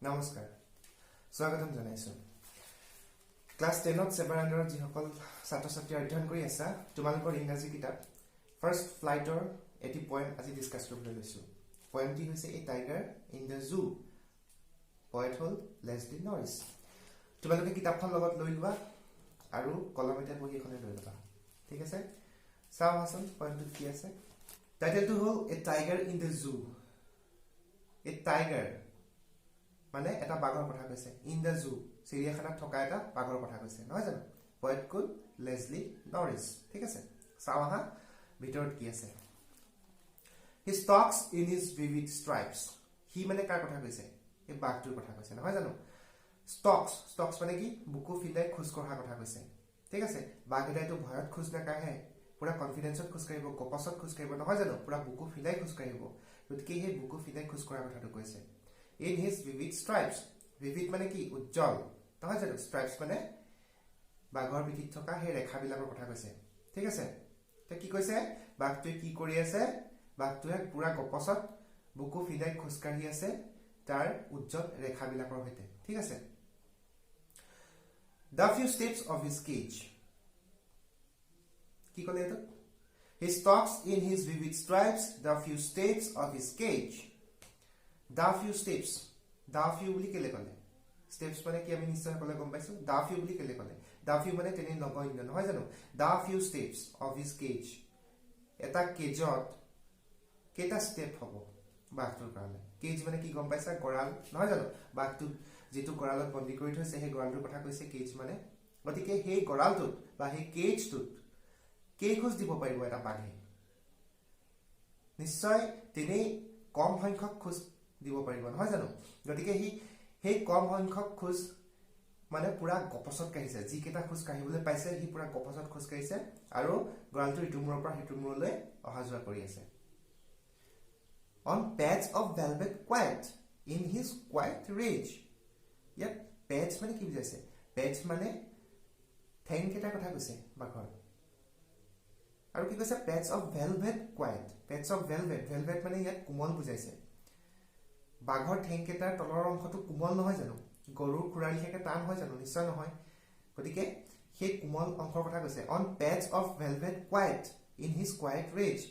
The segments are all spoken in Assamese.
নমস্কাৰ স্বাগতম জনাইছো ক্লাস 10 ত SEBA আন্ডাৰত যিসকল ছাত্ৰ-ছাত্ৰী অধ্যয়ন কৰি আছে তোমালোকৰ ইংৰাজী কিতাপ ফাৰ্স্ট ফ্লাইটৰ এটি পয়েম আজি ডিসকাস কৰিবলৈ লৈছো পয়েমটি হৈছে a tiger in the zoo poet হল লেছলি নৰিছ তোমালোকে কিতাপখন লগত লৈ লোৱা আৰু কলম এটা বহি এখনে লৈ ল'বা ঠিক আছে চাও হাসন পয়েমটো কি আছে টাইটেলটো হল a tiger in the zoo a tiger মানে এটা বাঘৰ কথা কৈছে ইন দ্য জু চিৰিয়াখানাত থকা এটা বাঘৰ কথা কৈছে নহয় জানো পয়েট কুল লেছলি নৰিছ ঠিক আছে চাও হা ভিতৰত কি আছে he stalks in his vivid stripes he মানে কাৰ কথা কৈছে এই বাঘটোৰ কথা কৈছে নহয় জানো স্টক্স মানে কি বুকু ফিলাই খোজ কঢ়া কথা কৈছে ঠিক আছে বাঘ এটাইতো ভয়ত খোজ নাকাঢ়ে পুৰা কনফিডেন্সত খোজ কাঢ়িব গপছত খোজ কাঢ়িব নহয় জানো পুৰা বুকু ফিলাই খোজ কাঢ়িব গতিকে সেই বুকু ফিলাই খোজ কঢ়া কথাটো কৈছে in his vivid stripes vivid মানে কি উজ্জ্বল নহয় জানো stripes মানে বাঘৰ পিঠিত থকা সেই ৰেখাবিলাকৰ কথা কৈছে ঠিক আছে তে কি কৈছে বাঘটোৱে কি কৰি আছে বাঘটোৱে পুৰা গপছত বুকু ফিলাই খোজ কাঢ়ি আছে তাৰ উজ্জ্বল ৰেখাবিলাকৰ সৈতে ঠিক আছে the few steps of his cage কি ক'লে এটো he stalks in his vivid stripes the few steps of his cage the few steps the few বুলি কেলে ক'লে steps মানে কি আমি নিশ্চয় ক'লে গম পাইছো the few বুলি কেলে ক'লে the few মানে তেনে নগণ্য নহয় জানো the few steps of his cage এটা কেজত কেটা স্টেপ হ'ব বাঘটোৰ কাৰণে কেজ মানে কি গম পাইছা গৰাল নহয় জানো বাঘটো যেটো গৰালত বন্দী কৰি থৈছে সেই গৰালটোৰ কথা কৈছে কেজ মানে গতিকে সেই গৰালটোত বা সেই কেজটোত কেই খোজ দিব পাৰিব এটা বাঘে নিশ্চয় তেনে কম সংখ্যক খোজ দিব পাৰিব নহয় জানো গতিকে সেই কম সংখ্যক খোজ মানে পুৰা গপছত কাঢ়িছে যি কেটা খোজ কাঢ়িবলৈ পাইছে হি পুৰা গপছত খোজ কাঢ়িছে আৰু গৰালটোৰ ইটোমূৰৰ পৰা সিটোমূৰলৈ অহা যোৱা কৰি আছে on pads of velvet quiet in his quiet rage ইয়াত pads মানে কি বুজাইছে pads মানে ঠেং কেটা কথা কৈছে বাঘৰ আৰু কি কৈছে pads of velvet quiet pads of velvet মানে ইয়াত কোমল বুজাইছে বাঘৰ ঠেং কেটাৰ তলৰ অংশটো কোমল নহয় জানো গৰুৰ খুৰালি হেকে টান হয় জানো নিশ্চয় নহয় গতিকে সেই কোমল অংশৰ কথা কৈছে on pads of velvet quiet in his quiet rage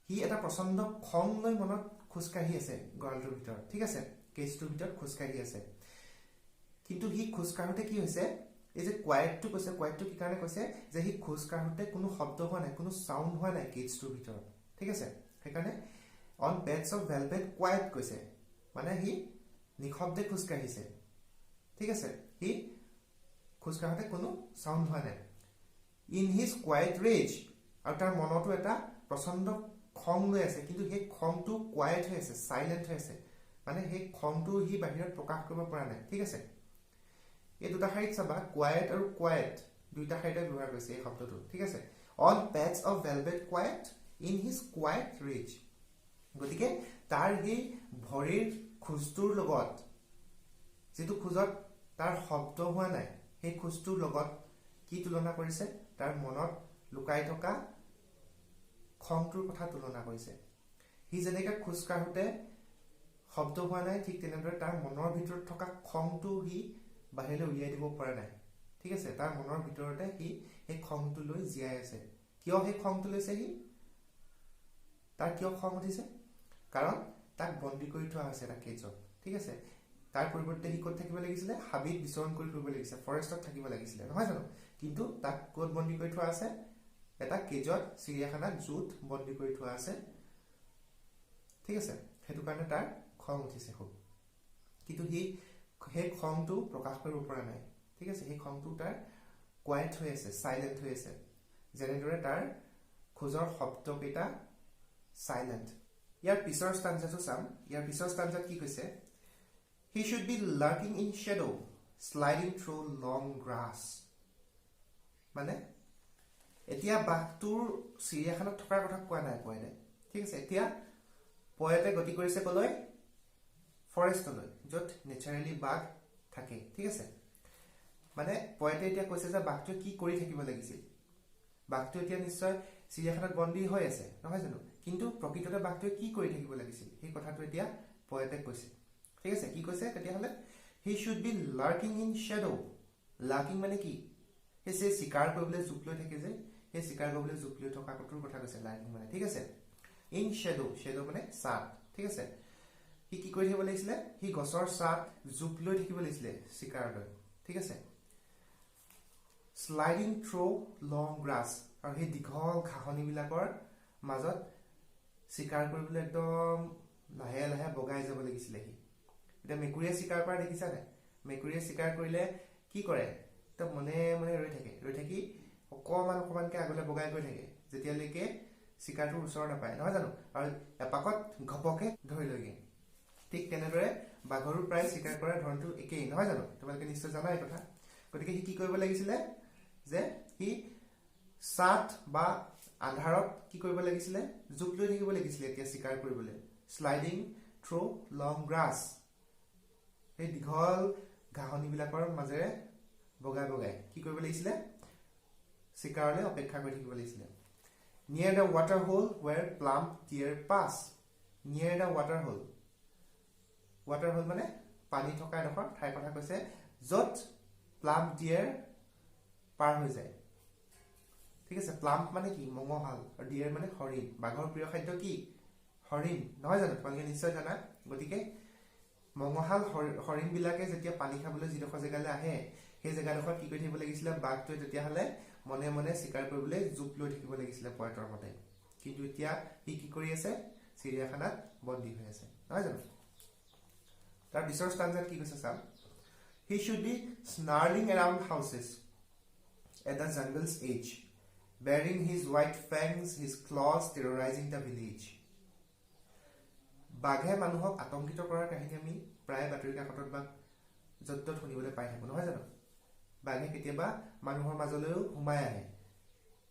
হি এটা প্ৰচণ্ড খং লৈ মনত খোজ কাঢ়ি আছে গৰালটোৰ ভিতৰত ঠিক আছে কেজটোৰ ভিতৰত খোজ কাঢ়ি আছে কিন্তু হি খোজ কাঢ়োতে কি হৈছে এই যে কোৱাইটটো কৈছে কোৱাইটটো কি কাৰণে কৈছে যে হি খোজ কাঢ়োতে কোনো শব্দ হোৱা নাই কোনো সাউন্ড হোৱা নাই কেজটোৰ ভিতৰত ঠিক আছে সেইকাৰণে on pads of velvet quiet কৈছে মানে হি নিখব্দে খোজ কাঢ়িছে ঠিক আছে হি খোজ কাঢ়োতে কোনো সাউন্ড হোৱা নাই in his quiet rage আৰু তাৰ মনটো এটা প্ৰচণ্ড খং লৈ আছে কিন্তু সেই খংটো কোৱাইট হৈ আছে সাইলেন্ট হৈ আছে মানে সেই খংটো হি বাহিৰত প্ৰকাশ কৰিব পৰা নাই ঠিক আছে এই দুটা শাৰীত চাবা কোৱাইট আৰু কোৱাইট দুইটা শাৰীতে ব্যৱহাৰ কৰিছে এই শব্দটো ঠিক আছে on pads of velvet quiet in his quiet rage গতিকে তাৰ এই ভৰিৰ খোজটোৰ লগত যেটো খোজত তাৰ শব্দ হোৱা নাই সেই খোজটোৰ লগত কি তুলনা কৰিছে তাৰ মনত লুকাই থকা খংটোৰ কথা তুলনা কৰিছে হি যেনেকৈ খোজ কাঢ়োতে শব্দ হোৱা নাই ঠিক তেনেদৰে তাৰ মনৰ ভিতৰত থকা খংটো হি বাহিৰলৈ উলিয়াই দিব পৰা নাই ঠিক আছে তাৰ মনৰ ভিতৰতে হি এই খংটো লৈ জিয়াই আছে কিয় সেই খংটো লৈছে হি তাৰ কিয় খং উঠিছে কাৰণ তাক বন্দী কৰি থোৱা আছে এটা কেজত ঠিক আছে তাৰ পৰিৱৰ্তে হি ক'ত থাকিব লাগিছিলে হাবিত বিচৰণ কৰি ফুৰিব লাগিছিলে ফৰেষ্টত থাকিব লাগিছিলে নহয় জানো কিন্তু তাক ক'ত বন্দী কৰি থোৱা আছে এটা কেজত চিৰিয়াখানাত জুত বন্দী কৰি থোৱা আছে ঠিক আছে হেতু কাৰণে তাৰ খং উঠিছে খুব কিন্তু হি সেই খংটো প্ৰকাশ কৰিব পৰা নাই ঠিক আছে এই খংটো তাৰ কোৱাইট হৈ আছে সাইলেন্ট হৈ আছে যেনেদৰে তাৰ খোজৰ শব্দ কেটা সাইলেন্ট ইয়াৰ পিছৰ ষ্টাঞ্জাটো চাম ইয়াৰ পিছৰ ষ্টাঞ্জাত কি কৈছে he should be lurking in shadow sliding through long grass মানে এতিয়া বাঘটোৰ চিৰিয়াখানাত থকাৰ কথা কোৱা নাই পয়েটে ঠিক আছে এতিয়া পয়েটে গতি কৰিছে কলৈ ফৰেষ্টলৈ য'ত নেচাৰেলি বাঘ থাকে ঠিক আছে মানে পয়েটে এতিয়া কৈছে যে বাঘটোৱে কি কৰি থাকিব লাগিছিল বাঘটো এতিয়া নিশ্চয় চিৰিয়াখানাত বন্দী হৈ আছে নহয় জানো কিন্তু প্ৰকৃততে বাঘটোৱে কি কৰি থাকিব লাগিছিল এই কথাটো এতিয়া পয়েটে কৈছে ঠিক আছে কি কৈছে তেতিয়াহলে he should be lurking in shadow lurking মানে কি সেই শিকাৰ কৰিবলৈ জুপ লৈ থাকে যে সেই শিকাৰ কৰিবলৈ জুপ লৈ থকা কটোৰ কথা কৈছে lurking মানে ঠিক আছে in shadow মানে ছাট ঠিক আছে কি কি কৰি থাকিব লাগিছিলে হি গছৰ ছাট জুপ লৈ থাকিব লাগিছিলে শিকাৰলৈ ঠিক আছে sliding through long grass আৰু সেই দীঘল ঘাঁহনি বিলাকৰ মাজত শিকাৰ কৰিবলৈ একদম লাহে লাহে বগাই যাব লাগিছিলে হি এটা মেকুৰীয়ে শিকাৰ কৰা দেখিছা নে মেকুৰীয়ে শিকাৰ কৰিলে কি কৰে তো মনে মনে ৰৈ থাকি অকমানকে আগলৈ বগাই গৈ থাকে যেতিয়ালৈকে শিকাৰটোৰ ওচৰ নাপায় নহয় জানো আৰু এপাকত ঘপকে ধৰি লয়গে ঠিক তেনেদৰে বাঘৰো প্ৰায় শিকাৰ কৰাৰ ধৰণটো একেই নহয় জানো তোমালোকে নিশ্চয় জানা এই কথা গতিকে হি কি কৰিব লাগিছিলে যে হি সাত বা আন্ধাৰত কি কৰিব লাগিছিলে জুপ লৈ থাকিব লাগিছিলে এতিয়া শিকাৰ কৰিবলৈ স্লাইডিং থ্ৰু লং গ্ৰাছ এই দীঘল ঘাঁহনি বিলাকৰ মাজেৰে বগাই কি কৰিব লাগিছিলে শিকাৰলৈ অপেক্ষা কৰি থাকিব লাগিছিলে near the water hole where plump deer pass near the water hole মানে পানী থকা এডোখৰ ঠাইৰ কথা কৈছে য'ত plump deer পাৰ হৈ যায় ঠিক আছে plump মানে কি মঙহাল আৰু deer মানে হৰিণ বাঘৰ প্ৰিয় খাদ্য কি হৰিণ নহয় জানো তোমালোকে নিশ্চয় জানা গতিকে মঙহাল হৰিণ বিলাকে যেতিয়া পানী খাবলৈ যিডোখৰ জেগালৈ আহে সেই জেগাডোখৰ কি কৰি থাকিব লাগিছিলে বাঘটোৱে তেতিয়াহলে মনে মনে শিকাৰ কৰিবলৈ জুপ লৈ থাকিব লাগিছিলে পয়টৰ মতে কিন্তু এতিয়া হি কি কৰি আছে চিৰিয়াখানাত বন্দী হৈ আছে নহয় জানো তাৰ পিছৰ ষ্টাঞ্জাত কি কৈছে চাম he should be snarling around houses at the jungle's edge bearing his white fangs his claws terrorizing the village বাঘে মানুহক আতংকিত কৰাৰ কাহিনী আমি প্ৰায় বাতৰি কাকতত বা য'ত শুনিবলৈ পাই থাকো নহয় জানো বাঘে কেতিয়াবা মানুহৰ মাজলৈও সোমাই আহে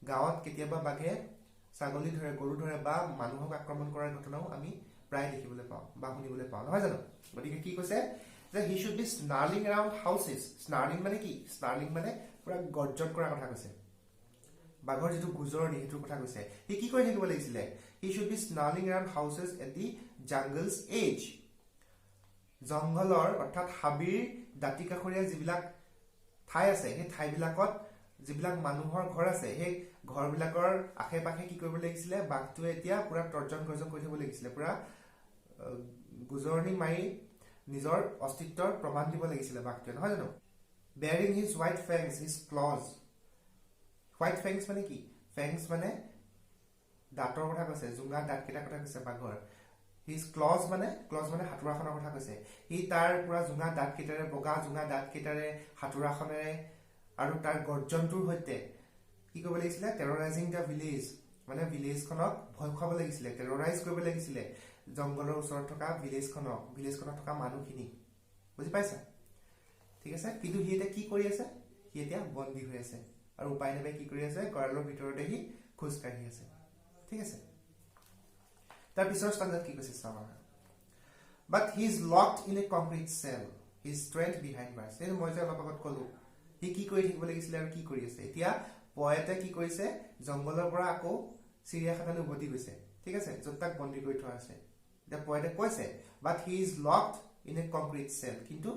গাঁৱত কেতিয়াবা বাঘে ছাগলী ধৰে গৰু ধৰে বা মানুহক আক্ৰমণ কৰাৰ ঘটনাও আমি প্ৰায় দেখিবলৈ পাওঁ বা শুনিবলৈ পাওঁ নহয় জানো গতিকে কি কৈছে যে he should be snarling around houses snarling মানে কি snarling মানে পুৰা গৰ্জন কৰাৰ কথা কৈছে বাঘৰ যেটো গুজৰণি হেতুৰ কথা কৈছে হি কি কৰি থাকিব লাগিছিলে he should be snarling around houses at the jungle's edge জংঘলৰ অৰ্থাৎ হাবিৰ দাঁতিকাষৰীয়া যিবিলাক ঠাই আছে সেই ঠাইবিলাকত যিবিলাক মানুহৰ ঘৰ আছে সেই ঘৰবিলাকৰ আশে-পাশে কি কৰিব লাগিছিলে বাঘটোৱে এতিয়া পুৰা তৰ্জন গৰ্জন কৰি থাকিব লাগিছিলে পুৰা গুজৰণি মাৰি নিজৰ অস্তিত্বৰ প্ৰমাণ দিব লাগিছিলে বাঘটোৱে নহয় জানো bearing his white fangs his claws white fangs মানে কি fangs মানে দাঁতৰ কথা কৈছে জুঙা দাঁতকেইটাৰ কথা কৈছে বাঘৰ his claws মানে হাতুৰাখনৰ কথা কৈছে ই তাৰ পুৰা জুঙা দাঁতকেইটাৰে বগা জুঙা দাঁতকেইটাৰে হাতুৰাখনেৰে আৰু তাৰ গৰ্জনটোৰ সৈতে কি কৰিব লাগিছিলে terrorizing the village মানে ভিলেজখনক ভয় খুৱাব লাগিছিলে টেৰৰাইজ কৰিব লাগিছিলে জংগলৰ ওচৰত থকা ভিলেজখনত থকা মানুহখিনি বুজি পাইছা ঠিক আছে কিন্তু হি এটা কি কৰি আছে হি এতিয়া বন্দী হৈ আছে আৰু উপায় নাপাই কি কৰি আছে গৰালৰ ভিতৰতে হি খোজ কাঢ়ি আছে ঠিক আছে তাৰ পিছৰ ষ্টাণ্ডাৰ্ড কি কৈছে চাবা but he is locked in a concrete cell his strength behind bars এই মই যে অলপ আগত কলো হি কি কৰি থাকিব লাগিছিলে আৰু কি কৰি আছে এতিয়া পয়েটে কি কৰিছে জংগলৰ পৰা আকৌ চিৰিয়াখানালৈ উভতি গৈছে ঠিক আছে য'ত তাক বন্দী কৰি থোৱা আছে এতিয়া পয়েটে কৈছে but he is locked in a concrete cell কিন্তু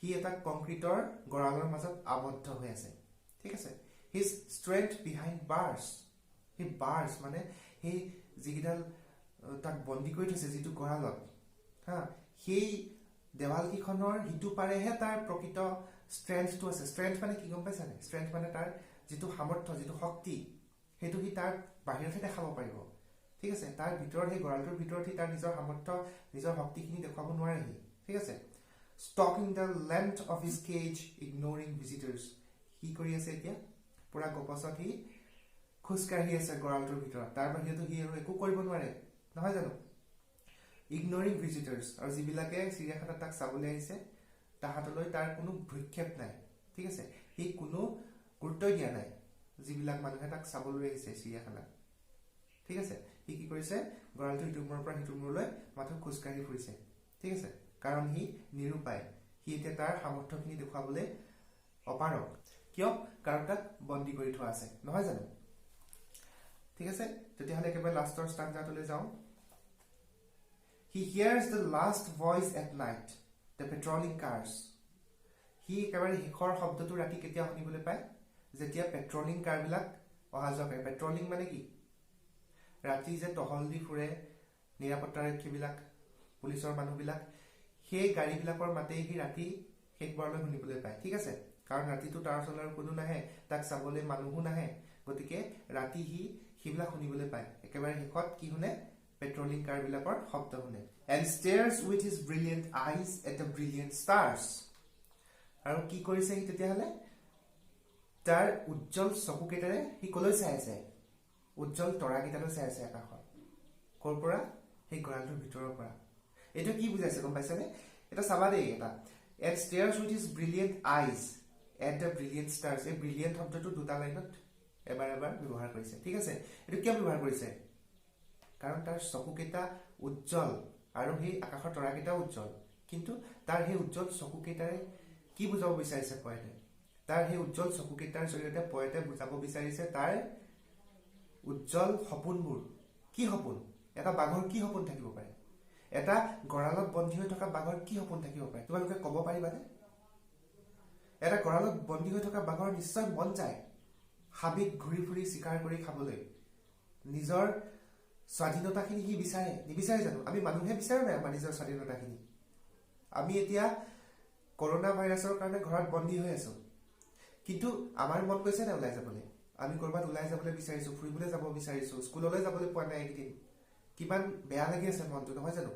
হি এটা কংক্ৰিটৰ গৰালৰ মাজত আবদ্ধ হৈ আছে ঠিক আছে his strength behind bars হি bars মানে হি যিগিডাল তাক বন্দী কৰি থৈছে যিটো গৰালত হা সেই দেৱাল কিখনৰ হিটু পাৰেহে তাৰ প্ৰকৃত স্ট্ৰেংথটো আছে স্ট্ৰেংথ মানে কি গম পাইছানে স্ট্ৰেংথ মানে তাৰ যেটো সামৰ্থ্য যেটো শক্তি হেতু হি তাৰ বাহিৰতে দেখাব পাৰিব ঠিক আছে তাৰ ভিতৰত হে গৰালটোৰ ভিতৰত হি তাৰ নিজৰ সামৰ্থ্য নিজৰ শক্তিখিনি দেখাব নোৱাৰে হি ঠিক আছে stalking the length of his cage ignoring visitors কি কৰি আছে এতিয়া পুৰা গপছত হি খুসকাঢ়ি আছে গৰালটোৰ ভিতৰত তাৰ বাহিৰতো হি আৰু একো কৰিব নোৱাৰে নহয় জানো ignoring visitors আৰু যিবিলাকে চিৰিয়াখানাত তাক চাবলৈ আহিছে তাহাতলৈ তাৰ কোনো ভ্ৰক্ষেপ নাই ঠিক আছে হি কোনো গুৰুত্ব দিয়া নাই যিবিলাক মানুহে তাক চাবলৈ আহিছে চিৰিয়াখানাত ঠিক আছে হি কি কৰিছে গৰালটো ইটোমূৰৰ পৰা সিটোমূৰলৈ মাথো খুসকাঢ়ি ফুৰিছে ঠিক আছে কাৰণ হি নিৰুপায় হি এতিয়া তাৰ সামৰ্থ্যখিনি দেখুৱাবলৈ অপাৰক কিয় কাৰণ তাক বন্দী কৰি থোৱা আছে নহয় জানো ঠিক আছে তেতিয়াহলে একেবাৰে লাষ্টৰ ষ্টাণ্ডাৰ্ডলৈ যাওঁ He hears the last voice at night, the patrolling cars. He একেবাৰে হিখৰ শব্দটো ৰাতি কেতিয়া শুনিবলৈ পায় যেতিয়া পেট্ৰলিং কাৰবিলাক অহা যোৱা কৰে পেট্ৰলিং মানে কি ৰাতি যে টহল দি ফুৰে নিৰাপত্তাৰক্ষীবিলাক পুলিচৰ মানুহবিলাক সেই গাড়ীবিলাকৰ মাতেই সি ৰাতি শেষবাৰলৈ শুনিবলৈ পায় ঠিক আছে কাৰণ ৰাতিটো তাৰ ওচৰলৈ কোনো নাহে তাক চাবলৈ মানুহো নাহে গতিকে ৰাতি সি সেইবিলাক শুনিবলৈ পায় একেবাৰে শেষত কি শুনে পেট্ৰলিং কাৰবিলাকৰ শব্দ শুনে and stares with his brilliant eyes at the brilliant stars আৰু কি কৰিছে সি তেতিয়াহলে তাৰ উজ্জ্বল চকুকেইটাৰে সি কলৈ চাই আছে উজ্জ্বল তৰাকেইটালৈ চাই আছে আকাশত কৰ পৰা সেই গৰালটোৰ ভিতৰৰ পৰা এটা কি বুজাইছে গম পাইছানে এটা চাবা দেই এটা and stares with his brilliant eyes at the brilliant stars এই brilliant শব্দটো দুটা লাইনত এবাৰ ব্যৱহাৰ কৰিছে ঠিক আছে এটো কিয় ব্যৱহাৰ কৰিছে কাৰণ তাৰ চকুকেইটা উজ্জ্বল আৰু সেই আকাশৰ তৰাকেইটা উজ্জ্বল কিন্তু তাৰ সেই উজ্জ্বল চকুকেইটাৰে কি বুজাব বিচাৰিছে পয়েটে তাৰ সেই উজ্জ্বল চকুকেইটাৰ জৰিয়তে পয়েটে বুজাব বিচাৰিছে তাৰ উজ্জ্বল সপোনবোৰ কি সপোন এটা বাঘৰ কি সপোন থাকিব পাৰে এটা গৰালত বন্দী হৈ থকা বাঘৰ কি সপোন থাকিব পাৰে তোমালোকে ক'ব পাৰিবানে এটা গৰালত বন্দী হৈ থকা বাঘৰ নিশ্চয় মন যায় হাবিত ঘূৰি ফুৰি শিকাৰ কৰি খাবলৈ নিজৰ স্বাধীনতাখিনি কি বিচাৰে নিবিচাৰে জানো আমি মানুহে বিচাৰো না আমাৰ নিজৰ স্বাধীনতাখিনি আমি এতিয়া কৰোনা ভাইৰাছৰ কাৰণে ঘৰত বন্দী হৈ আছো কিন্তু আমাৰ মন গৈছে না ওলাই যাবলৈ আমি কৰবাত ওলাই যাবলৈ বিচাৰিছো ফুৰিবলৈ যাব বিচাৰিছো স্কুললৈ যাবলৈ পোৱা নাই একদিন কিমান বেয়া লাগি আছে মনটো নহয় জানো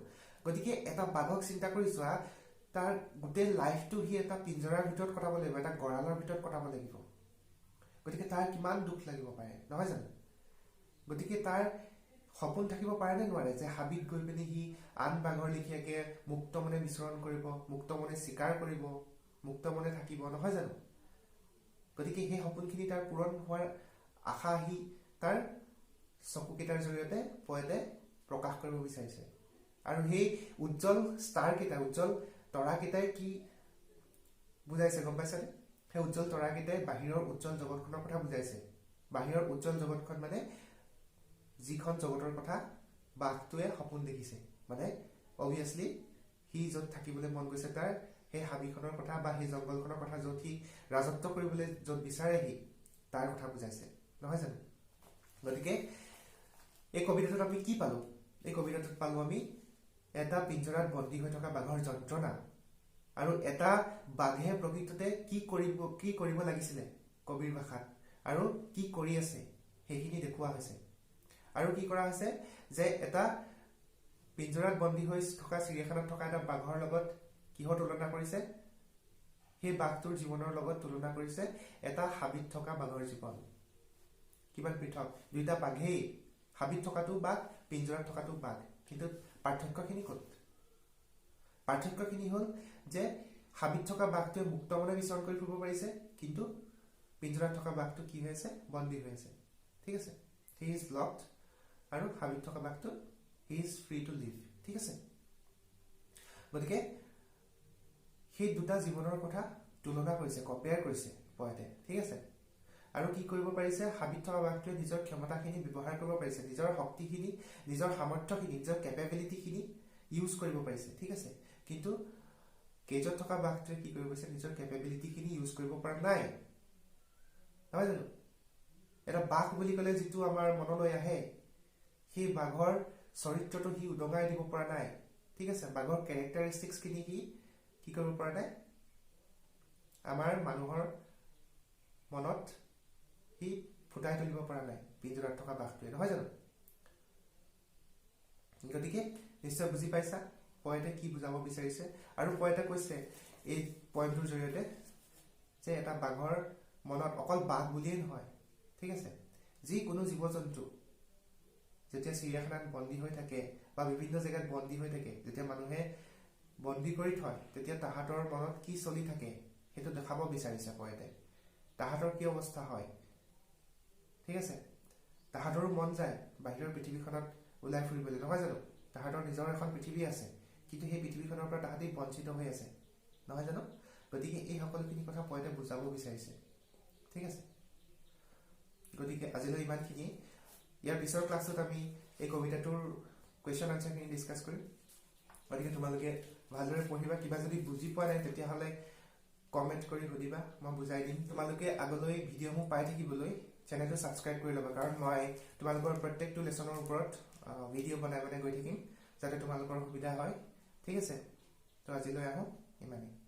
গতিকে এটা বাঘক চিন্তা কৰি চোৱা তাৰ গোটেই লাইফটো হি এটা পিঞ্জৰাৰ ভিতৰত কটাব লাগিব এটা গৰালৰ ভিতৰত কটাব লাগিব গতিকে তাৰ কিমান দুখ লাগিব পাৰে নহয় জানো গতিকে তাৰ সপোন থাকিব পাৰে নে নোৱাৰে যে হাবিত গৈ পেনি হি আন বাঘৰ লিখিয়াকে মুক্ত মনে বিচৰণ কৰিব মুক্ত মনে শিকাৰ কৰিব মুক্ত মনে থাকিব নহয় জানো গতিকে সেই সপোনখিনি তাৰ পূৰণ হোৱাৰ আশা হি তাৰ চকুকেইটাৰ জৰিয়তে পয়েটে প্ৰকাশ কৰিব বিচাৰিছে আৰু সেই উজ্জ্বল ষ্টাৰ কেইটা উজ্জ্বল তৰাকেইটাই কি বুজাইছে গম পাইছানে সেই উজ্জ্বল তৰাকেইটাই বাহিৰৰ উজ্জ্বল জগতখনৰ কথা বুজাইছে বাহিৰৰ উজ্জ্বল জগতখন মানে যিখন জগতৰ কথা বাঘটোৱে সপোন দেখিছে মানে অবভিয়াছলি হি য'ত থাকিবলৈ মন গৈছে তাৰ সেই হাবিখনৰ কথা বা সেই জংগলখনৰ কথা য'ত সি ৰাজত্ব কৰিবলৈ য'ত বিচাৰে সি তাৰ কথা বুজাইছে নহয় জানো গতিকে এই কবিতাটোত আমি কি পালো এই কবিতাটোত পালো আমি এটা পিঞ্জৰাত বন্দী হৈ থকা বাঘৰ যন্ত্ৰণা আৰু এটা বাঘে প্ৰকৃততে কি কৰিব লাগিছিলে কবিৰ ভাষাত আৰু কি কৰি আছে সেইখিনি দেখুওৱা হৈছে আৰু কি কৰা হৈছে যে এটা পিঞ্জৰাত বন্দী হৈ থকা চিৰিয়াখানাত থকা এটা বাঘৰ লগত কিহৰ তুলনা কৰিছে সেই বাঘটোৰ জীৱনৰ লগত তুলনা কৰিছে এটা হাবিত থকা বাঘৰ জীৱন কিমান পৃথক দুইটা বাঘেই হাবিত থকাটো বাঘ পিঞ্জৰাত থকাটো বাঘ কিন্তু পাৰ্থক্যখিনি ক'ত পাৰ্থক্যখিনি হ'ল যে হাবিত থকা বাঘটোৱে মুক্ত মনে বিচৰণ কৰি ফুৰিব পাৰিছে কিন্তু পিঞ্জৰাত থকা বাঘটো কি হৈ আছে বন্দী হৈ আছে ঠিক আছে হি ইজ লকড আৰু হাবিত থকা বাঘটো he is free to live ঠিক আছে গতিকে সেই দুটা জীৱনৰ কথা তুলনা কৰিছে কম্পেয়াৰ কৰিছে পয়েটে ঠিক আছে আৰু কি কৰিব পাৰিছে হাবিত থকা বাঘটোৱে নিজৰ ক্ষমতাখিনি ব্যৱহাৰ কৰিব পাৰিছে নিজৰ শক্তিখিনি নিজৰ সামৰ্থ্যখিনি নিজৰ কেপেবিলিটিখিনি ইউজ কৰিব পাৰিছে ঠিক আছে কিন্তু কেজত থকা বাঘটোৱে কি কৰিব পাৰিছে নিজৰ কেপেবিলিটিখিনি ইউজ কৰিব পৰা নাই নহয় জানো এটা বাঘ বুলি ক'লে যিটো আমাৰ মনলৈ আহে সেই বাঘৰ চৰিত্ৰটো সি উদঙাই দিব পৰা নাই ঠিক আছে বাঘৰ কেৰেক্টাৰিষ্টিক্সখিনি কি কৰিব পৰা নাই আমাৰ মানুহৰ মনত সি ফুটাই তুলিব পৰা নাই পিঞ্জৰাত থকা বাঘটোৱে নহয় জানো গতিকে নিশ্চয় বুজি পাইছা পয়েটে কি বুজাব বিচাৰিছে আৰু পয়েটে কৈছে এই পয়েণ্টটোৰ জৰিয়তে যে এটা বাঘৰ মনত অকল বাঘ বুলিয়েই নহয় ঠিক আছে যিকোনো জীৱ জন্তু যেতিয়া চিৰিয়াখানাত বন্দী হৈ থাকে বা বিভিন্ন জেগাত বন্দী হৈ থাকে যেতিয়া মানুহে বন্দী কৰি থয় তেতিয়া তাহাঁতৰ মনত কি চলি থাকে সেইটো দেখাব বিচাৰিছে পয়েটে তাহাঁতৰ কি অৱস্থা হয় ঠিক আছে তাহাঁতৰো মন যায় বাহিৰৰ পৃথিৱীখনত ওলাই ফুৰিবলৈ নহয় জানো তাহাঁতৰ নিজৰ এখন পৃথিৱী আছে কিন্তু সেই পৃথিৱীখনৰ পৰা তাহাঁতি বঞ্চিত হৈ আছে নহয় জানো গতিকে এই সকলোখিনি কথা পয়েটে বুজাব বিচাৰিছে ঠিক আছে গতিকে আজিলৈ ইমানখিনি ইয়াৰ পিছৰ ক্লাছত আমি এই কবিতাটোৰ কুৱেশ্যন আনসাৰখিনি ডিছকাছ কৰিম গতিকে তোমালোকে ভালদৰে পঢ়িবা কিবা যদি বুজি পোৱা নাই তেতিয়াহ'লে কমেন্ট কৰি সুধিবা মই বুজাই দিম তোমালোকে আগলৈ ভিডিঅ'সমূহ পাই থাকিবলৈ চেনেলটো সাবস্ক্ৰাইব কৰি ল'বা কাৰণ মই তোমালোকৰ প্ৰত্যেকটো লেসনৰ ওপৰত ভিডিঅ' বনাই গৈ থাকিম যাতে তোমালোকৰ সুবিধা হয় ঠিক আছে তো আজিলৈ আহো ইমানেই